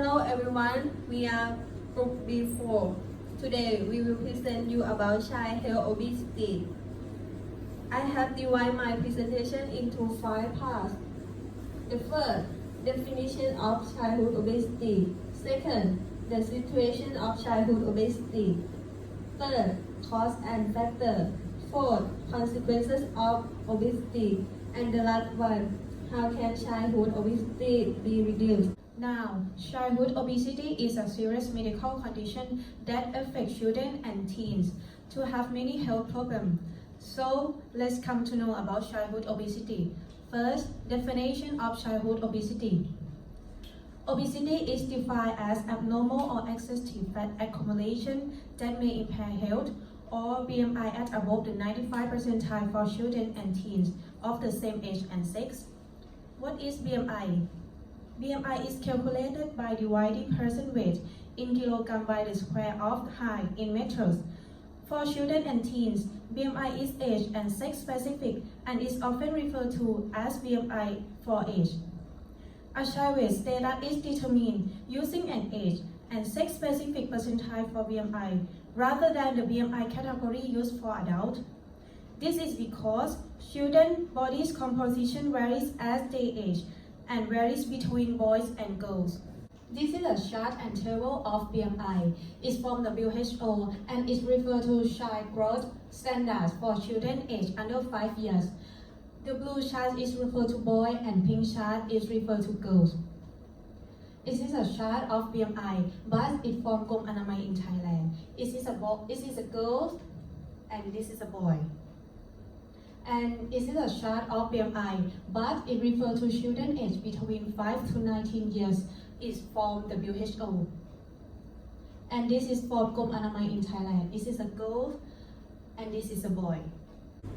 Hello everyone, we are Group B4. Today we will present you about child health obesity. I have divided my presentation into 5 parts. The first, definition of childhood obesity. Second, the situation of childhood obesity. Third, cause and factor. Fourth, consequences of obesity. And the last one, how can childhood obesity be reduced? Now, childhood obesity is a serious medical condition that affects children and teens to have many health problems. So, let's come to know about childhood obesity. First, definition of childhood obesity. Obesity is defined as abnormal or excessive fat accumulation that may impair health, or BMI at above the 95th percentile for children and teens of the same age and sex. What is BMI? BMI is calculated by dividing person weight in kilogram by the square of height in meters. For children and teens, BMI is age and sex specific and is often referred to as BMI for age. A child weight status is determined using an age and sex specific percentile for BMI rather than the BMI category used for adults. This is because children's body's composition varies as they age and varies between boys and girls. This is a chart and table of BMI. It's from the WHO and is referred to child growth standards for children aged under 5 years. The blue chart is referred to boys and pink chart is referred to girls. This is a chart of BMI, but it's from Gom Anamai in Thailand. This is a girl and this is a boy. And this is a chart of BMI, but it refers to children aged between 5 to 19 years. It's from the WHO. And this is from Gom Anamai in Thailand. This is a girl and this is a boy.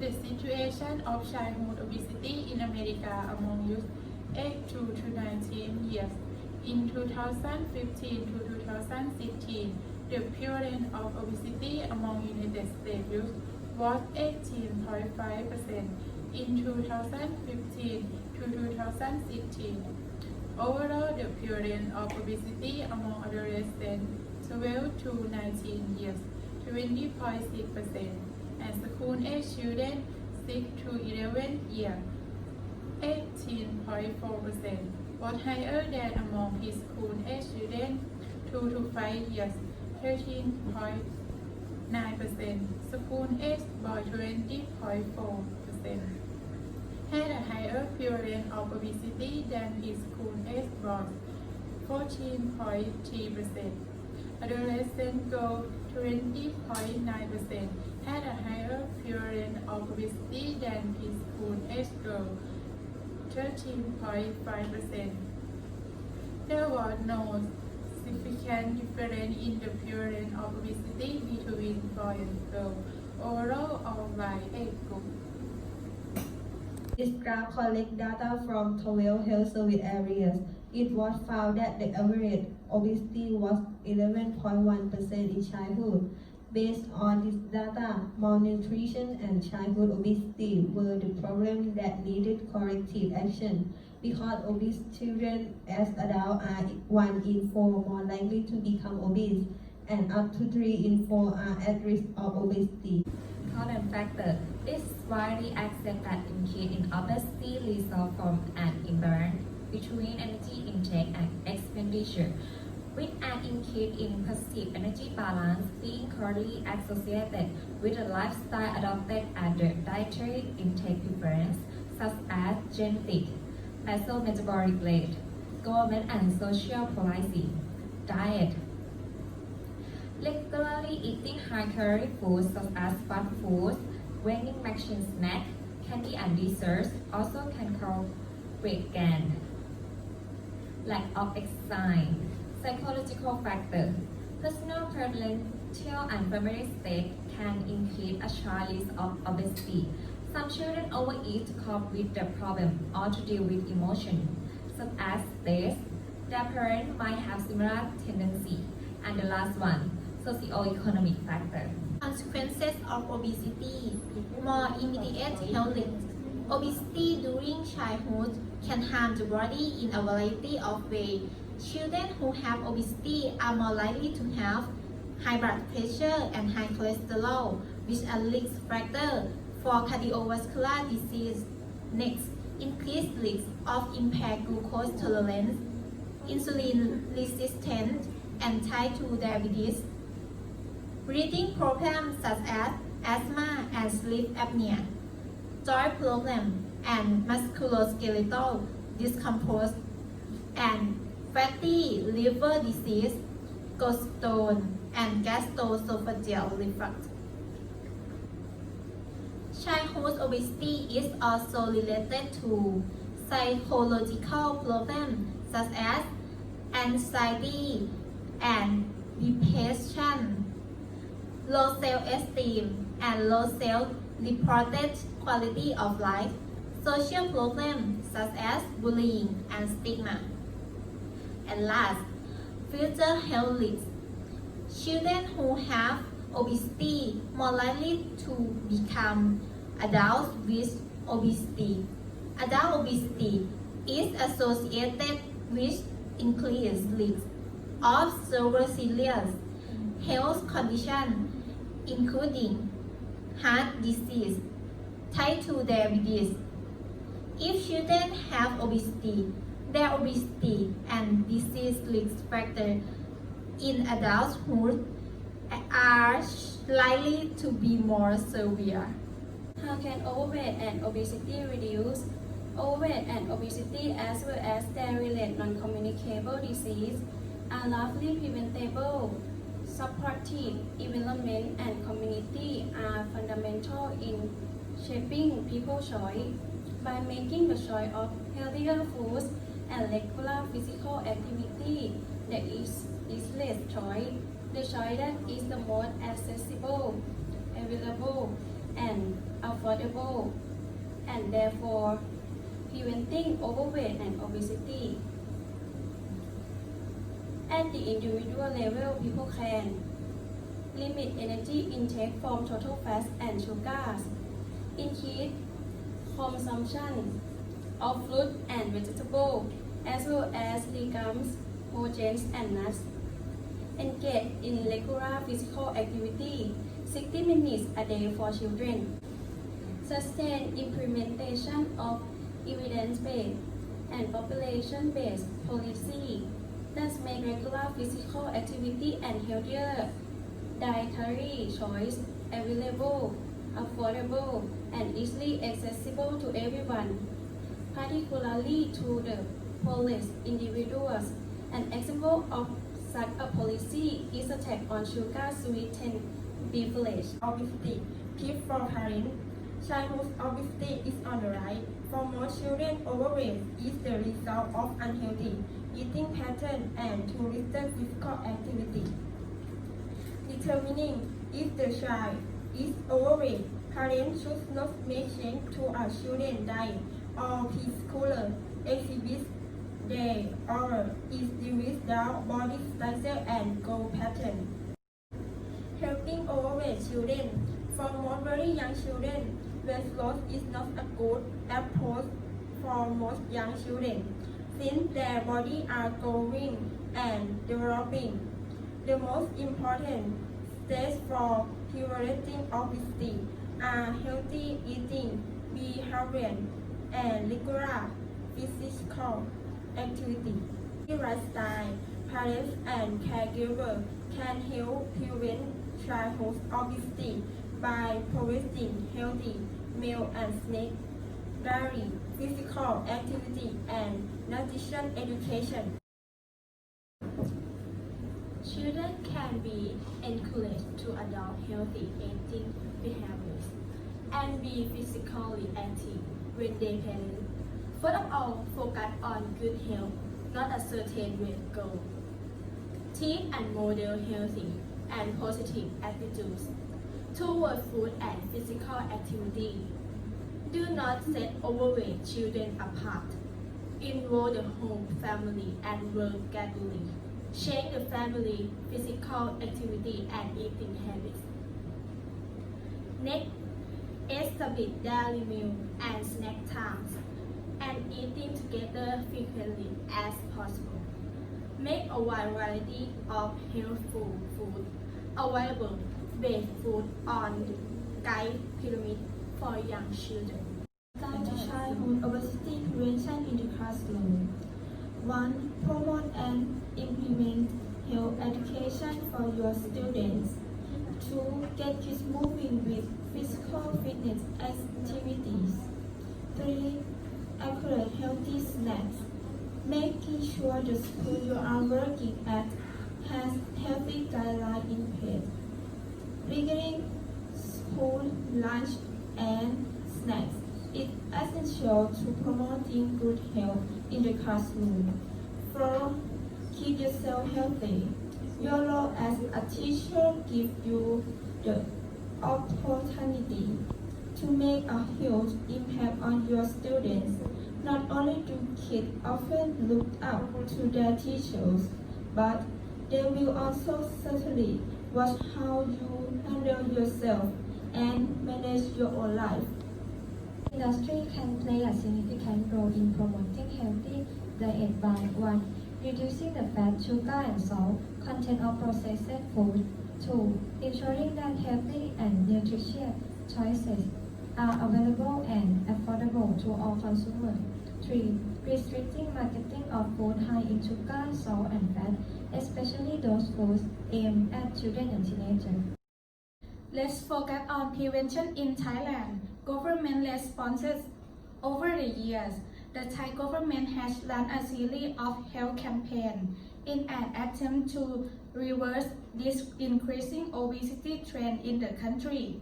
The situation of childhood obesity in America among youth aged 2 to 19 years. In 2015 to 2016, the prevalence of obesity among United States youth was 18.5% in 2015 to 2016. Overall, the prevalence of obesity among adolescents 12 to 19 years, 20.6%, and school-age children 6 to 11 years, 18.4%, was higher than among preschool-age children 2 to 5 years, 13.9%, school-age boy 20.4%, had a higher prevalence of obesity than preschool-age boys, 14.3%. Adolescent girls 20.9% had a higher prevalence of obesity than preschool-age girls, 13.5%. There was no significant difference in the prevalence of obesity between boys and girls, overall or by age group. This graph collects data from 12 health service areas. It was found that the average obesity was 11.1% in childhood. Based on this data, malnutrition and childhood obesity were the problems that needed corrective action because obese children as adults are 1 in 4 more likely to become obese and up to 3 in 4 are at risk of obesity. Cause and factor. This is why we accept that increase in obesity results from an imbalance between energy intake and expenditure, with an increase in positive energy balance being closely associated with a lifestyle adopted and the dietary intake preference, such as genetic, basal metabolic rate, government and social policy, diet. Regularly eating high-calorie foods such as fast foods, vending machine snacks, candy and desserts also can cause weight gain. Lack of exercise. Psychological factor. Personal parental and family state can increase a child's risk of obesity. Some children overeat to cope with the problem or to deal with emotion, such as stress. Their parents might have similar tendency. And the last one, socio-economic factor. Consequences of obesity. More immediate health risks. Obesity during childhood can harm the body in a variety of ways. Children who have obesity are more likely to have high blood pressure and high cholesterol, which are risk factors for cardiovascular disease. Next, increased risk of impaired glucose tolerance, insulin resistance, and type 2 diabetes. Breathing problems such as asthma and sleep apnea, joint problems, and musculoskeletal discomfort, and fatty liver disease, gallstone, and gastroesophageal reflux. Childhood obesity is also related to psychological problems such as anxiety and depression, low self-esteem, and low self-reported quality of life, social problems such as bullying and stigma. And last, future health risks. Children who have obesity more likely to become adults with obesity. Adult obesity is associated with increased risk of several serious health conditions, including heart disease, type 2 diabetes. If children have obesity, their obesity and disease risk factors in adulthood are likely to be more severe. How can overweight and obesity reduce? Overweight and obesity, as well as their related non-communicable disease, are largely preventable. Supportive environment and community are fundamental in shaping people's choice. By making the choice of healthier foods and regular physical activity, there is less choice. The choice that is the most accessible, available, and affordable, and therefore preventing overweight and obesity. At the individual level, people can limit energy intake from total fats and sugars, increase consumption of fruit and vegetables, as well as legumes, proteins, and nuts. Engage in regular physical activity, 60 minutes a day for children. Sustain implementation of evidence-based and population-based policy that make regular physical activity and healthier dietary choice available, affordable, and easily accessible to everyone, particularly to the poorest individuals. An example of such a policy is a tax on sugar-sweetened beverage. Obesity, tips for parents. Childhood obesity is on the rise. For most children, overweight is the result of unhealthy eating pattern and too little physical activity. Determining if the child is overweight, parents should not make change to a children's diet or preschool exhibits they or is with their body structure and goal pattern. Helping overweight children. For most very young children, weight loss is not a good approach for most young children, since their bodies are growing and developing. The most important steps for preventing obesity are healthy eating behavior and regular physical activity. Lifestyle, parents and caregivers can help prevent childhood obesity by providing healthy meal and snack, diet, physical activity, and nutrition education. Children can be encouraged to adopt healthy eating behaviors and be physically active when they parent. First of all, focus on good health, not a certain weight goal. Teach and model healthy and positive attitudes toward food and physical activity. Do not set overweight children apart. Involve the whole family and work gradually. Change the family physical activity and eating habits. Next, establish daily meal and snack times and eating together frequently as possible. make a wide variety of healthful food available based food on the guide pyramid for young children. Guide to childhood obesity prevention in the classroom. 1. Promote and implement health education for your students. 2. Get kids moving with physical fitness activities. 3. Accurate healthy snacks. Making sure the school you are working at has healthy guidelines in place. Regarding school lunch and snacks, it's essential to promoting good health in the classroom. 4. Keep yourself healthy. Your role as a teacher gives you the opportunity to make a huge impact on your students. Not only do kids often look up to their teachers, but they will also certainly watch how you handle yourself and manage your own life. Industry can play a significant role in promoting healthy diet by 1. Reducing the fat, sugar, and salt content of processed food. 2. Ensuring that healthy and nutritious choices are available and affordable to all consumers. 3. Restricting marketing of food high in sugar, salt, and fat, especially those foods aimed at children and teenagers. Let's focus on prevention in Thailand. Government responses. Over the years, the Thai government has run a series of health campaigns in an attempt to reverse this increasing obesity trend in the country.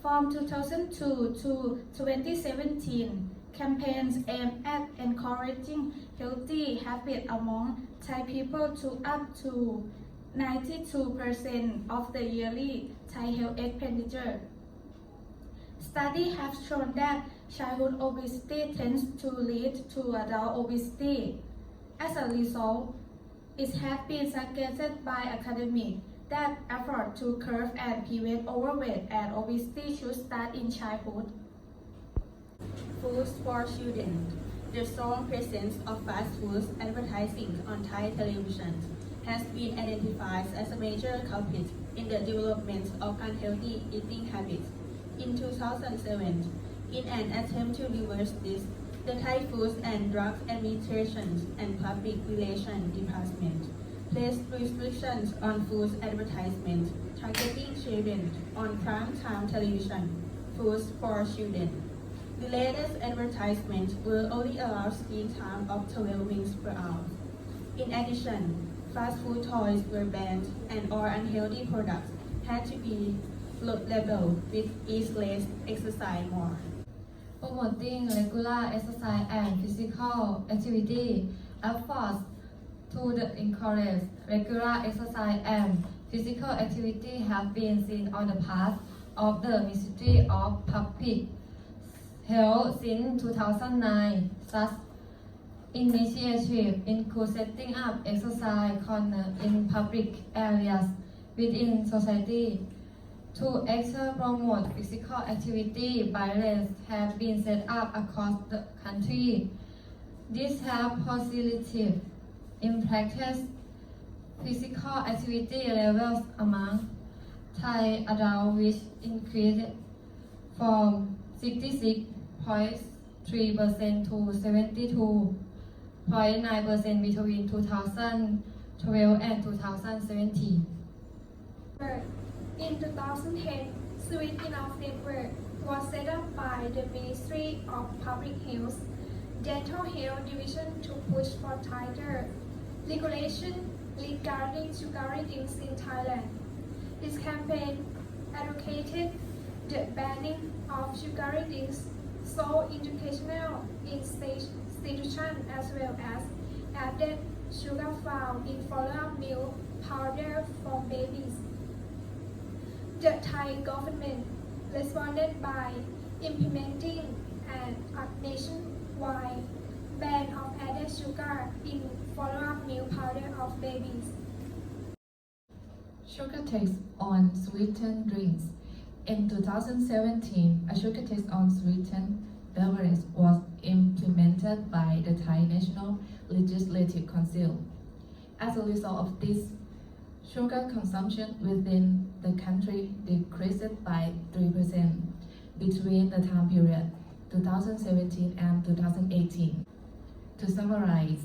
From 2002 to 2017, campaigns aimed at encouraging healthy habits among Thai people to up to 92% of the yearly Thai health expenditure. Studies have shown that childhood obesity tends to lead to adult obesity. As a result, it has been suggested by academics that efforts to curb and prevent overweight and obesity should start in childhood. Foods for children. The strong presence of fast food advertising on Thai television has been identified as a major culprit in the development of unhealthy eating habits. In 2007, in an attempt to reverse this, the Thai Food and Drug Administration and Public Relations Department placed restrictions on food advertisements targeting children on prime-time television, Foods for Children. The latest advertisements will only allow screen time of 12 minutes per hour. In addition, fast food toys were banned and all unhealthy products had to be labeled with eat less, exercise more. Promoting regular exercise and physical activity. Efforts to encourage regular exercise and physical activity have been seen on the part of the Ministry of Public Health since 2009. Such initiatives include setting up exercise corners in public areas within society. To actually promote physical activity, barriers have been set up across the country. These have positive impacted physical activity levels among Thai adults, which increased from 66.3% to 72.9% between 2012 and 2017. In 2010, Sweet Enough Network was set up by the Ministry of Public Health, Dental Health Division to push for tighter regulation regarding sugary drinks in Thailand. This campaign advocated the banning of sugary drinks sold educational institutions as well as added sugar found in formula milk powder for babies. The Thai government responded by implementing a nationwide ban of added sugar in follow-up milk powder of babies. Sugar tax on sweetened drinks. In 2017, a sugar tax on sweetened beverages was implemented by the Thai National Legislative Council. As a result of this, sugar consumption within the country decreased by 3% between the time period 2017 and 2018. To summarize,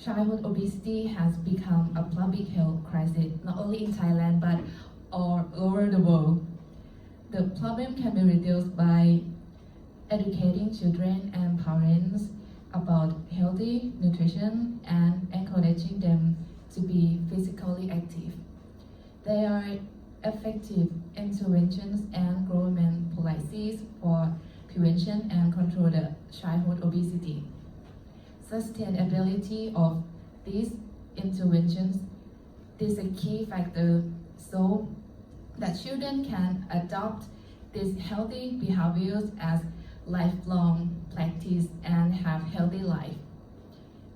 childhood obesity has become a public health crisis not only in Thailand but all over the world. The problem can be reduced by educating children and parents about healthy nutrition and encouraging them to be physically active. There are effective interventions and government policies for prevention and control the childhood obesity. Sustainability of these interventions is a key factor so that children can adopt these healthy behaviors as lifelong practice and have healthy life.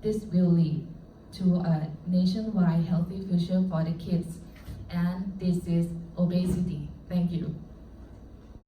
This will lead to a nationwide healthy future for the kids, and this is obesity. Thank you.